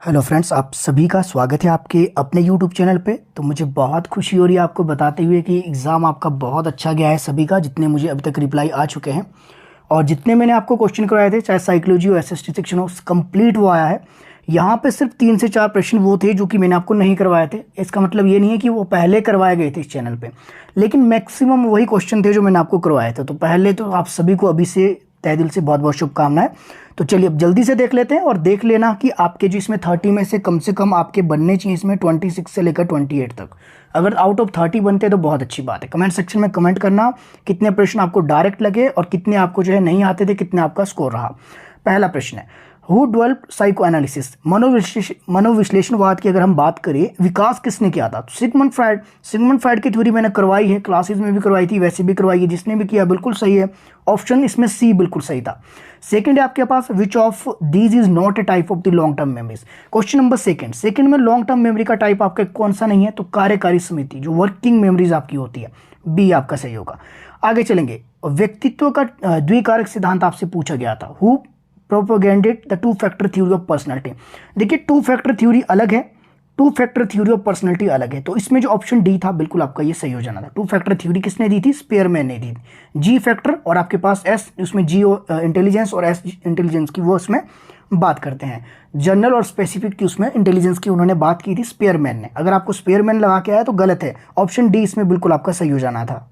Hello friends, आप सभी का स्वागत है आपके अपने यूट्यूब चैनल पे। तो मुझे बहुत खुशी हो रही है आपको बताते हुए कि एग्ज़ाम आपका बहुत अच्छा गया है सभी का, जितने मुझे अभी तक रिप्लाई आ चुके हैं। और जितने मैंने आपको क्वेश्चन करवाए थे, चाहे साइकोलॉजी हो, एसएसटी सेक्शन हो, कंप्लीट वो आया है। यहाँ पे सिर्फ 3 से 4 प्रश्न वो थे जो कि मैंने आपको नहीं करवाए थे। इसका मतलब ये नहीं है कि वो पहले करवाए गए थे इस चैनल पे, लेकिन मैक्सिमम वही क्वेश्चन थे जो मैंने आपको करवाए थे। तो पहले तो आप सभी को अभी से तहे दिल से बहुत बहुत शुभकामनाएं। तो चलिए अब जल्दी से देख लेते हैं और देख लेना कि आपके जो इसमें 30 में से कम आपके बनने चाहिए इसमें 26 से लेकर 28 तक। अगर आउट ऑफ 30 बनते हैं तो बहुत अच्छी बात है। कमेंट सेक्शन में कमेंट करना कितने प्रश्न आपको डायरेक्ट लगे और कितने आपको जो है नहीं आते थे, कितने आपका स्कोर रहा। पहला प्रश्न है, हु डेवलप्ड साइको एनालिसिस, मनोविश्लेषणवाद की अगर हम बात करें, विकास किसने किया था? सिगमंड फ्राइड की थ्योरी मैंने करवाई है, क्लासेस में भी करवाई थी, वैसे भी करवाई है। जिसने भी किया बिल्कुल सही है, ऑप्शन इसमें सी बिल्कुल सही था। सेकंड है आपके पास, which of these is not a type of the long term memories. Question number second में लॉन्ग टर्म मेमोरी का टाइप आपका कौन सा नहीं है? तो कार्यकारी समिति, जो वर्किंग मेमोरीज आपकी होती है, बी आपका सही होगा। आगे चलेंगे, व्यक्तित्व का द्विकारक सिद्धांत आपसे पूछा गया था। Who propagated the two factor theory of personality. देखिए, टू फैक्टर थ्योरी अलग है, two factor theory of personality अलग है। तो इसमें जो ऑप्शन डी था बिल्कुल आपका ये सही हो जाना था। टू फैक्टर थ्योरी किसने दी थी? स्पेयरमैन ने दी थी। जी फैक्टर और आपके पास एस, उसमें जी इंटेलिजेंस और एस इंटेलिजेंस की वो उसमें बात करते हैं। जनरल और स्पेसिफिक की उसमें इंटेलिजेंस की उन्होंने बात की थी स्पेयरमैन ने। अगर आपको स्पेयरमैन लगा के आया तो गलत है, ऑप्शन डी इसमें बिल्कुल आपका सही हो जाना था।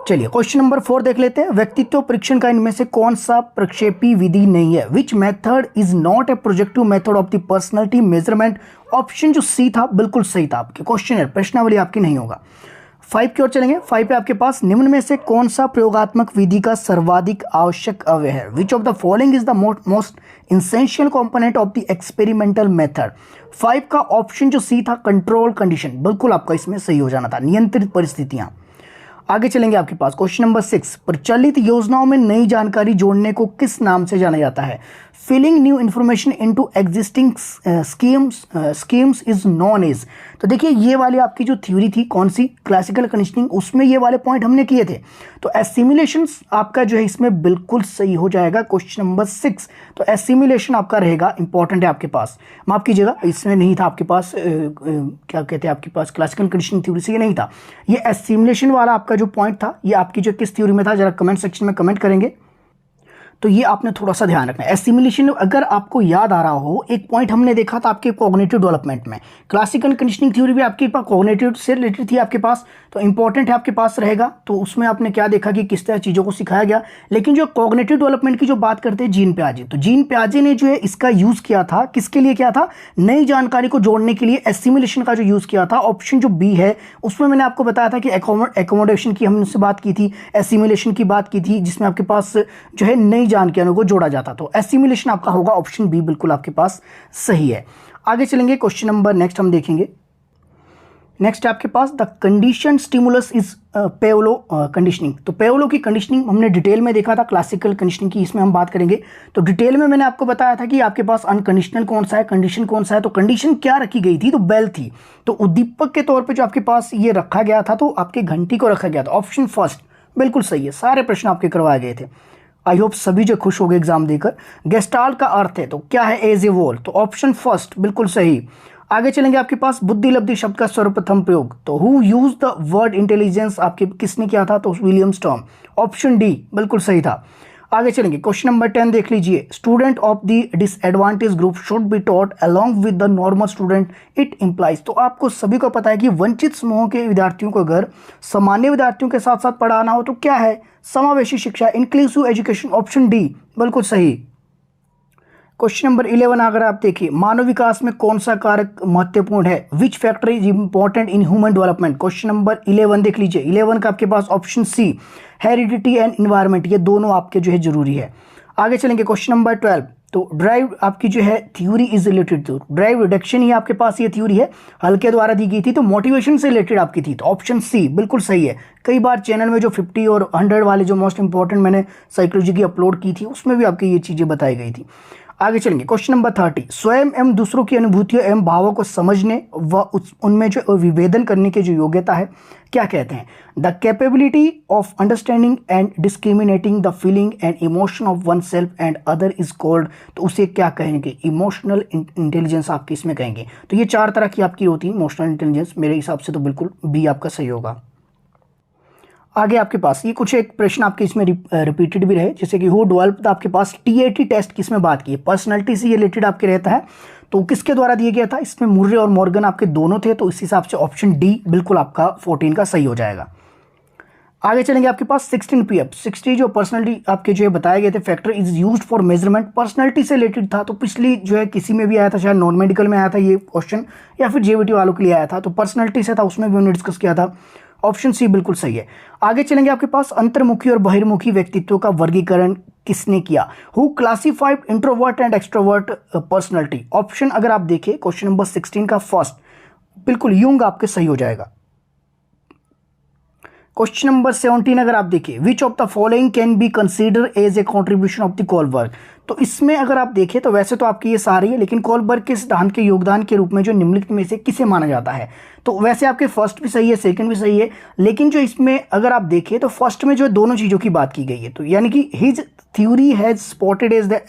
चलिए क्वेश्चन नंबर 4 देख लेते हैं। व्यक्तित्व परीक्षण का इनमें से कौन सा प्रक्षेपी विधि नहीं है? Which method is not A projective method of the personality measurement. Option जो सी था बिल्कुल सही था। आपके क्वेश्चन है, प्रश्नावली आपकी नहीं होगा। 5 की ओर चलेंगे। 5 पे आपके पास निम्न में से कौन सा प्रयोगात्मक विधि का सर्वाधिक आवश्यक अवयव है? विच of the following is the most essential component of the experimental method. 5 का ऑप्शन जो सी था, कंट्रोल कंडीशन, बिल्कुल आपका इसमें सही हो जाना था, नियंत्रित परिस्थितियां। आगे चलेंगे आपके पास क्वेश्चन नंबर 6, प्रचलित योजनाओं में नई जानकारी जोड़ने को किस नाम से जाना जाता है? Filling new information into existing schemes is known as. तो देखिए, ये वाली आपकी जो थ्योरी थी, कौन सी? क्लासिकल कंडीशनिंग, उसमें ये वाले पॉइंट हमने किए थे। तो एसिमिलेशंस आपका जो है इसमें बिल्कुल सही हो जाएगा क्वेश्चन नंबर 6। तो एसिमिलेशन आपका रहेगा, इंपॉर्टेंट है आपके पास। माफ कीजिएगा, इसमें नहीं था आपके पास, क्या कहते हैं आपके पास, क्लासिकल कंडीशनिंग थ्योरी से ये नहीं था। ये एसिमिलेशन वाला आपका जो पॉइंट था, ये आपकी जो किस थ्योरी में था, जरा कमेंट सेक्शन में कमेंट करेंगे। तो ये आपने थोड़ा सा ध्यान रखना है। एसिमिलेशन, अगर आपको याद आ रहा हो, एक पॉइंट हमने देखा था आपके कॉग्निटिव डेवलपमेंट में। क्लासिकल कंडीशनिंग थ्योरी भी आपके पास कॉग्निटिव से रिलेटेड थी आपके पास, तो इंपॉर्टेंट है आपके पास रहेगा। तो उसमें आपने क्या देखा कि किस तरह चीज़ों को सिखाया गया। लेकिन जो कॉग्निटिव डेवलपमेंट की जो बात करते हैं, जीन पियाजे, तो जीन पियाजे ने जो है इसका यूज़ किया था, किसके लिए किया था? नई जानकारी को जोड़ने के लिए एसिमिलेशन का जो यूज़ किया था। ऑप्शन जो बी है, उसमें मैंने आपको बताया था कि एकोमोडेशन की हमने उससे बात की थी, एसिमिलेशन की बात की थी, जिसमें आपके पास जो है नई जानकारियों को जोड़ा जाता। तो एसिमिलेशन आपका होगा ऑप्शन बी, बिल्कुल आपके पास सही है। आगे चलेंगे, क्वेश्चन नंबर नेक्स्ट हम देखेंगे। नेक्स्ट आपके पास the condition stimulus is Pavlov conditioning. तो पेओलो की कंडीशनिंग हमने डिटेल में देखा था, क्लासिकल कंडीशनिंग की इसमें हम बात करेंगे। तो डिटेल में मैंने आपको बताया था कि आपके पास अनकंडीशनल कौन सा है, कंडीशन कौन सा है। तो कंडीशन क्या रखी गई थी? तो बेल थी। तो उद्दीपक के तौर पर जो आपके पास ये रखा गया था, तो आपके घंटी को रखा गया था। ऑप्शन फर्स्ट बिल्कुल सही है, सारे प्रश्न आपके करवाए गए थे। आई होप सभी जो खुश हो गए एग्जाम देकर। गेस्टाल्ट का अर्थ है, तो क्या है? एज ए वोल, तो ऑप्शन फर्स्ट बिल्कुल सही। आगे चलेंगे, आपके पास बुद्धि लब्धि शब्द का सर्वप्रथम प्रयोग, तो who use the word intelligence आपके किसने किया था? तो विलियम स्टॉर्म, ऑप्शन डी बिल्कुल सही था। आगे चलेंगे, क्वेश्चन नंबर 10 देख लीजिए। Student of the disadvantage group should be taught along with the normal student it implies. तो आपको सभी को पता है कि वंचित समूह के विद्यार्थियों को अगर सामान्य विद्यार्थियों के साथ साथ पढ़ाना हो तो क्या है? समावेशी शिक्षा, इंक्लूसिव एजुकेशन, ऑप्शन डी बिल्कुल सही। क्वेश्चन नंबर 11 अगर आप देखिए, मानव विकास में कौन सा कारक महत्वपूर्ण है? Which factor is important in human development. Question number 11 देख लीजिए। 11 का आपके पास option C, heredity and environment, ये दोनों आपके जो है जरूरी है। आगे चलेंगे, क्वेश्चन नंबर 12, तो ड्राइव आपकी जो है theory is related to drive reduction, ही आपके पास ये थ्योरी है, हल के द्वारा दी गई थी। तो मोटिवेशन से रिलेटेड आपकी थी, तो ऑप्शन सी बिल्कुल सही है। कई बार चैनल में जो 50 और 100 वाले जो मोस्ट इंपॉर्टेंट मैंने साइकोलॉजी की अपलोड की थी, उसमें भी आपकी ये चीज़ें बताई गई थी। आगे चलेंगे क्वेश्चन नंबर 30, स्वयं एवं दूसरों की अनुभूतियों एवं भावों को समझने व उनमें जो विभेदन करने की जो योग्यता है क्या कहते हैं? The capability of understanding and discriminating the feeling and emotion of one self and other is called, तो उसे क्या कहेंगे? इमोशनल इंटेलिजेंस आपकी इसमें कहेंगे। तो ये 4 तरह की आपकी होती है इमोशनल इंटेलिजेंस, मेरे हिसाब से तो बिल्कुल बी आपका सही होगा। आगे आपके पास ये कुछ एक प्रश्न आपके इसमें रिपीटेड भी रहे, जैसे कि हु डेवलप्ड, आपके पास टीएटी टेस्ट किसमें बात की है? पर्सनालिटी से रिलेटेड आपके रहता है, तो किसके द्वारा दिया गया था? इसमें मुर्रे और मॉर्गन आपके दोनों थे, तो इस हिसाब से ऑप्शन डी बिल्कुल आपका 14 का सही हो जाएगा। आगे चलेंगे आपके पास 16 पीएफ 60 जो पर्सनालिटी आपके जो है बताए गए थे factor is used for measurement, personality से रिलेटेड था, तो पिछली जो है किसी में भी आया था, शायद नॉन मेडिकल में आया था ये क्वेश्चन या फिर जेवीटी वालों के लिए आया था, तो पर्सनालिटी से था, उसमें भी हमने डिस्कस किया था। ऑप्शन सी बिल्कुल सही है। आगे चलेंगे आपके पास अंतर्मुखी और बहिर्मुखी व्यक्तित्व का वर्गीकरण किसने किया? Who classified introvert and extrovert personality? Option अगर आप देखें क्वेश्चन नंबर 16 का फर्स्ट बिल्कुल यूंग आपके सही हो जाएगा। क्वेश्चन नंबर 17 अगर आप देखिए, which of the following can be consider as a contribution of the Kohlberg, तो इसमें अगर आप देखें तो वैसे तो आपकी ये सारी है, लेकिन कोलबर्ग के सिद्धांत के योगदान के रूप में जो निम्नलिखित में से किसे माना जाता है? तो वैसे आपके फर्स्ट भी सही है, सेकंड भी सही है, लेकिन जो इसमें अगर आप देखें तो फर्स्ट में जो दोनों चीज़ों की बात की गई है, तो यानी कि his theory has spotted as the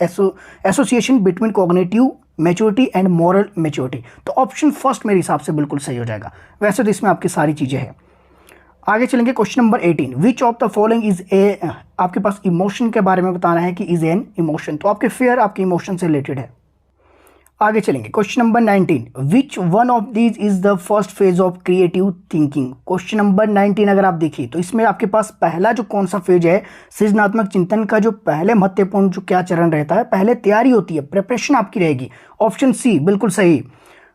association between cognitive maturity and moral maturity, तो ऑप्शन फर्स्ट मेरे हिसाब से बिल्कुल सही हो जाएगा। वैसे तो इसमें आपकी सारी चीज़ें हैं। आगे चलेंगे question number 18, which of the following is a, आपके पास इमोशन के बारे में बताना है कि इज एन इमोशन, तो आपके फेयर आपके इमोशन से रिलेटेड है। आगे चलेंगे question number 19, which one of these is the first phase of creative thinking? Question number 19 अगर आप देखिए तो इसमें आपके पास पहला जो कौन सा फेज है सृजनात्मक चिंतन का, जो पहले महत्वपूर्ण जो क्या चरण रहता है, पहले तैयारी होती है, प्रिपरेशन आपकी रहेगी। ऑप्शन सी बिल्कुल सही।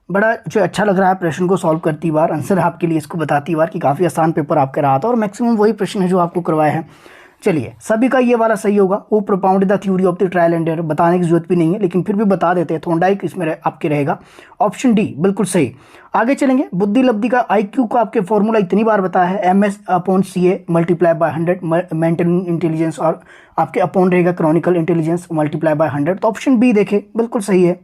बड़ा जो अच्छा लग रहा है प्रश्न को सॉल्व करती बार, आंसर आपके लिए इसको बताती बार कि काफ़ी आसान पेपर आपका रहा था और मैक्सिमम वही प्रश्न है जो आपको करवाए हैं। चलिए सभी का ये वाला सही होगा। वो प्रोपाउंड the theory of the trial and error, बताने की जरूरत भी नहीं है, लेकिन फिर भी बता देते हैं। थॉर्नडाइक इसमें आपके रहेगा। ऑप्शन डी बिल्कुल सही। आगे चलेंगे, बुद्धि लब्धि का IQ का आपके फॉर्मूला इतनी बार बताया है, MS/CA multiply by 100, mental intelligence और आपके अपॉन रहेगा क्रॉनिकल इंटेलिजेंस मल्टीप्लाई बाय 100, तो ऑप्शन बी देखे बिल्कुल सही है।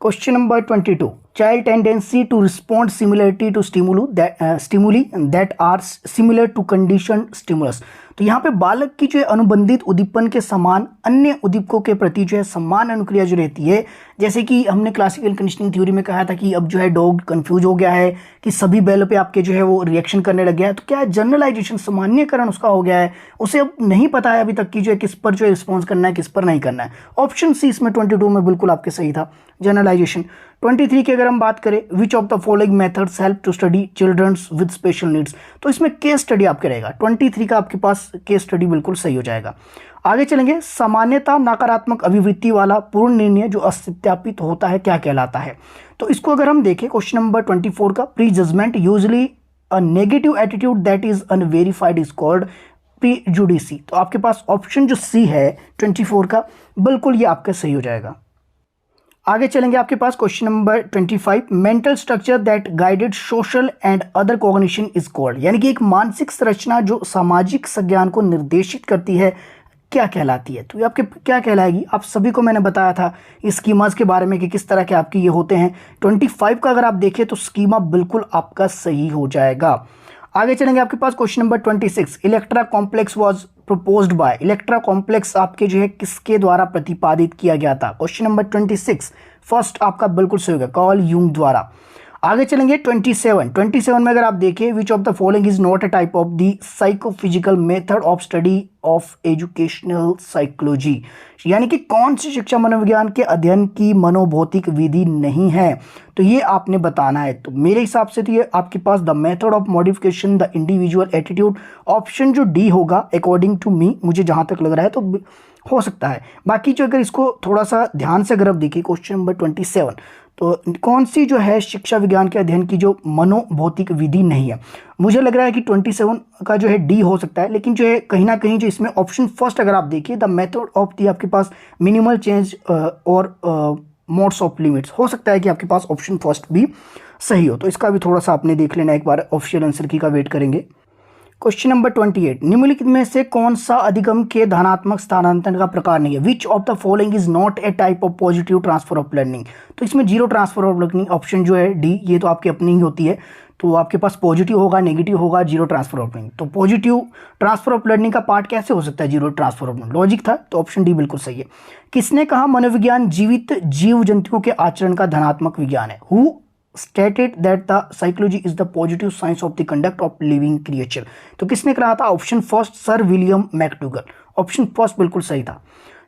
Question number 22, child tendency to respond similarity to stimuli that are similar to condition stimulus, तो यहाँ पे बालक की जो है अनुबंधित उद्दीपन के समान अन्य उद्दीपकों के प्रति जो है समान अनुक्रिया जो रहती है, जैसे कि हमने क्लासिकल कंडीशनिंग थ्योरी में कहा था कि अब जो है डॉग कंफ्यूज हो गया है कि सभी बैलों पे आपके जो है वो रिएक्शन करने लग गया है, तो क्या है जनरलाइजेशन, सामान्यकरण उसका हो गया है, उसे अब नहीं पता है अभी तक कि जो है किस पर जो है रिस्पॉन्स करना है किस पर नहीं करना है। ऑप्शन सी इसमें 22 में बिल्कुल आपके सही था, जनरलाइजेशन। 23 की अगर हम बात करें, which of the following methods help to study childrens with special needs, तो इसमें केस स्टडी आपके रहेगा। 23 का आपके पास केस स्टडी बिल्कुल सही हो जाएगा। आगे चलेंगे, सामान्यता नकारात्मक अभिवृत्ति वाला पूर्ण निर्णय जो असत्यापित होता है क्या कहलाता है? तो इसको अगर हम देखें क्वेश्चन नंबर 24 का, prejudgment usually a negative attitude that is unverified is called prejudice, तो आपके पास ऑप्शन जो सी है 24 का बिल्कुल ये आपका सही हो जाएगा। आगे चलेंगे आपके पास question number 25, mental structure that guided social and other cognition is called, यानी कि एक मानसिक संरचना जो सामाजिक संज्ञान को निर्देशित करती है क्या कहलाती है? तो ये आपके क्या कहलाएगी? आप सभी को मैंने बताया था स्कीमास के बारे में कि किस तरह के आपके ये होते हैं। 25 का अगर आप देखें तो स्कीमा बिल्कुल आपका सही हो जाएगा। आगे चलेंगे आपके पास question number 26, Electra complex was proposed by, Electra complex आपके जो है किसके द्वारा प्रतिपादित किया गया था? क्वेश्चन नंबर 26 फर्स्ट आपका बिल्कुल सही होगा, कार्ल यूंग द्वारा। आगे चलेंगे 27 में अगर आप देखें, विच of the following is not a type of the psychophysical method of study of educational psychology, यानी कि कौन सी शिक्षा मनोविज्ञान के अध्ययन की मनोभौतिक विधि नहीं है, तो ये आपने बताना है। तो मेरे हिसाब से तो ये आपके पास the method of modification the individual attitude, option जो डी होगा अकॉर्डिंग टू मी, मुझे जहां तक लग रहा है तो हो सकता है। बाकी जो अगर इसको थोड़ा सा ध्यान से अगर आप देखिए क्वेश्चन नंबर 27, तो कौन सी जो है शिक्षा विज्ञान के अध्ययन की जो मनोभौतिक विधि नहीं है, मुझे लग रहा है कि 27 का जो है डी हो सकता है, लेकिन जो है कहीं ना कहीं जो इसमें ऑप्शन फर्स्ट अगर आप देखिए द मेथड ऑफ दी आपके पास मिनिमल चेंज और मोड्स ऑफ लिमिट्स, हो सकता है कि आपके पास ऑप्शन फर्स्ट भी सही हो, तो इसका भी थोड़ा सा आपने देख लेना एक बार, ऑफिशियल आंसर की का वेट करेंगे। क्वेश्चन नंबर 28, निम्नलिखित में से कौन सा अधिगम के धनात्मक स्थानांतरण का प्रकार नहीं है? विच of the following is not a type of positive transfer of learning? तो इसमें zero transfer of learning option जो है डी, ये तो आपकी अपनी ही होती है। तो आपके पास पॉजिटिव होगा, नेगेटिव होगा, जीरो ट्रांसफर ऑफ लर्निंग। तो पॉजिटिव ट्रांसफर ऑफ लर्निंग का पार्ट कैसे हो सकता है zero transfer of learning? Logic था, तो ऑप्शन डी बिल्कुल सही है। किसने कहा मनोविज्ञान जीवित जीव जंतुओं के आचरण का धनात्मक विज्ञान है? Who stated that the psychology is the positive science of the conduct of living creature? तो किसने कहा था? Option first sir William McDougall, option first बिल्कुल सही था।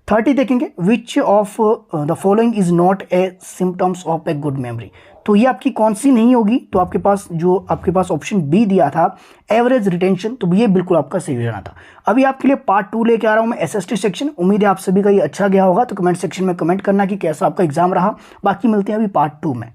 30 देखेंगे, विच of the following is not A symptoms of a good memory? तो ये आपकी कौन सी नहीं होगी? तो आपके पास ऑप्शन बी दिया था एवरेज रिटेंशन, तो ये बिल्कुल आपका सही हो जाना था। अभी आपके लिए पार्ट 2 लेके आ रहा हूँ मैं, एसएसटी सेक्शन। उम्मीद है आप सभी का ये अच्छा गया होगा। तो कमेंट सेक्शन में कमेंट करना कि कैसा आपका एग्जाम रहा। बाकी मिलते हैं अभी पार्ट 2 में।